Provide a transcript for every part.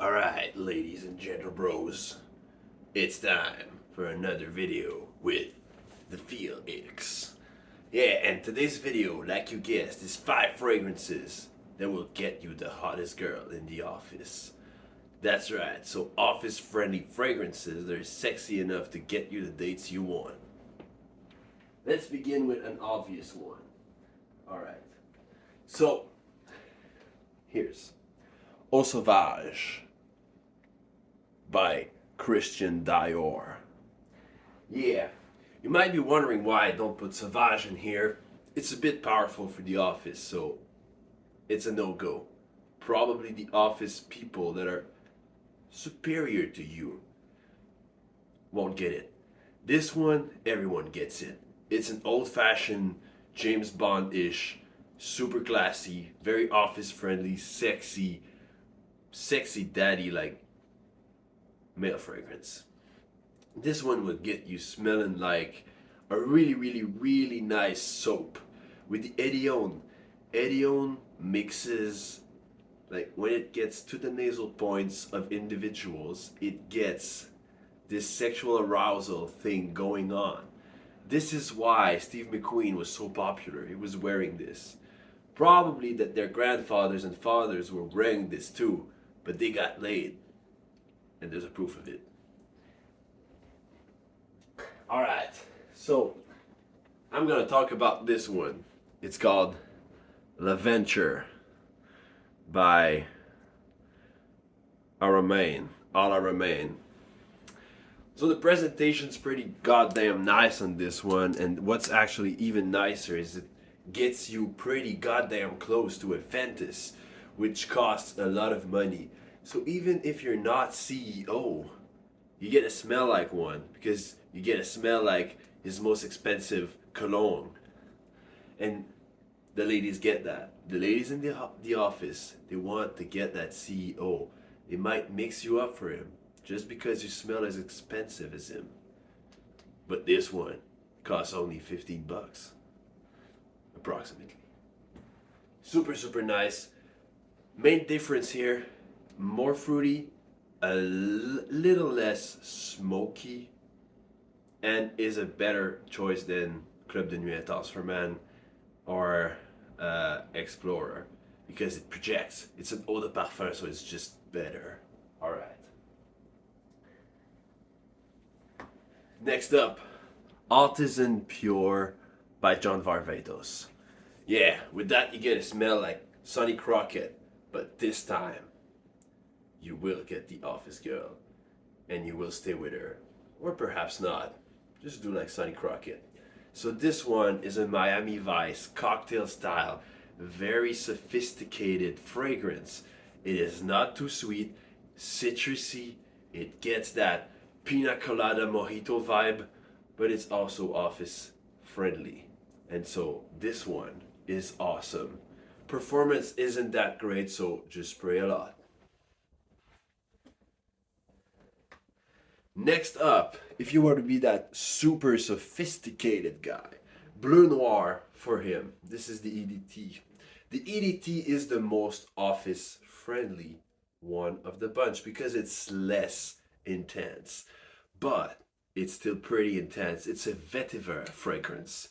Alright, ladies and gentle bros, it's time for another video with the Feel X. Yeah, and today's video, like you guessed, is 5 fragrances that will get you the hottest girl in the office. That's right, so office friendly fragrances that are sexy enough to get you the dates you want. Let's begin with an obvious one. Alright, so here's SAUVAGE by Christian DIOR. Yeah, you might be wondering why I don't put Sauvage in here. It's a bit powerful for the office, so it's a no-go. Probably the office people that are superior to you won't get it. This one, everyone gets it. It's an old-fashioned James Bond-ish, super classy, very office-friendly, sexy daddy like male fragrance. This one will get you smelling like a really nice soap with the Edion. Edion mixes, like when it gets to the nasal points of individuals, it gets this sexual arousal thing going on. This is why Steve McQueen was so popular. He was wearing this. Probably that their grandfathers and fathers were wearing this too, but they got laid. And there's a proof of it. Alright, so I'm gonna talk about this one. It's called L'Aventure by HARAMAIN. So the presentation's pretty goddamn nice on this one, and what's actually even nicer is it gets you pretty goddamn close to AVENTUS, which costs a lot of money. So even if you're not CEO, you get to smell like one because you get to smell like his most expensive cologne. And the ladies get that. The ladies in the office, they want to get that CEO. They might mix you up for him just because you smell as expensive as him. But this one costs only 15 bucks, approximately. Super nice. Main difference here, more fruity, a little less smoky, and is a better choice than Club de Nuit for Men or Explorer because it projects. It's an eau de parfum, so it's just better. Alright. Next up, Artisan Pure by John VARVATOS. Yeah, with that you get a smell like Sonny Crockett, but this time you will get the office girl and you will stay with her. Or perhaps not. Just do like Sonny Crockett. So this one is a Miami Vice cocktail style, very sophisticated fragrance. It is not too sweet, citrusy. It gets that pina colada mojito vibe, but it's also office friendly. And so this one is awesome. Performance isn't that great, so just spray a lot. Next up, if you were to be that super sophisticated guy, Bleu Noir for him. This is the EDT. The EDT is the most office friendly one of the bunch because it's less intense, but it's still pretty intense. It's a vetiver fragrance.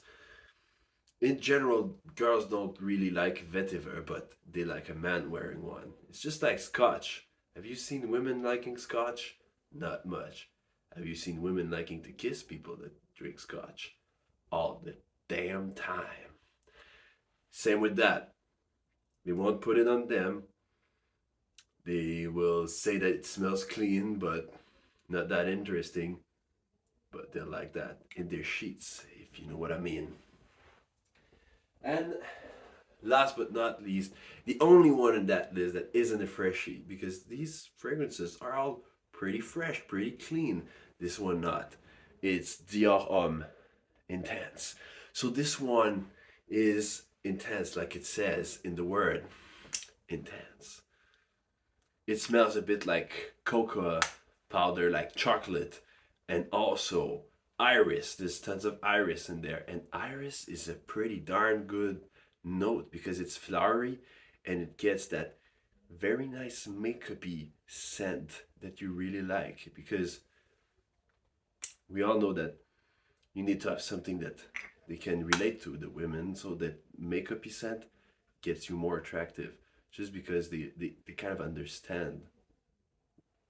In general, girls don't really like vetiver, but they like a man wearing one. It's just like scotch. Have you seen women liking scotch? Not much. Have you seen women liking to kiss people that drink scotch? All the damn time. Same with that. They won't put it on them. They will say that it smells clean, but not that interesting. But they'll like that in their sheets, if you know what I mean. And last but not least, the only one in that list that isn't a freshie, because these fragrances are all pretty fresh, pretty clean. This one not. It's DIOR Homme Intense. So this one is intense like it says in the word. Intense. It smells a bit like cocoa powder, like chocolate, and also iris. There's tons of iris in there, and iris is a pretty darn good note because it's flowery and it gets that very nice makeup-y scent that you really like, because we all know that you need to have something that they can relate to, the women, so that makeup-y scent gets you more attractive, just because they kind of understand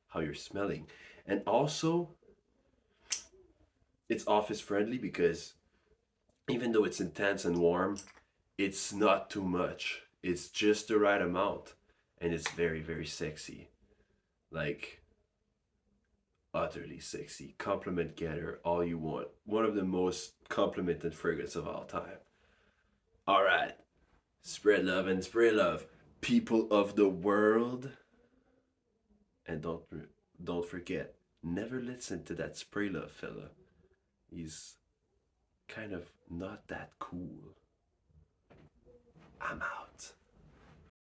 how you're smelling. And also, it's office friendly because even though it's intense and warm, it's not too much. It's just the right amount. And it's very, very sexy. Like, utterly sexy. Compliment getter, all you want. One of the most complimented fragrances of all time. Alright. Spread love and spray love. People of the world. And don't forget, never listen to that spray love fella. He's kind of not that cool. I'm out.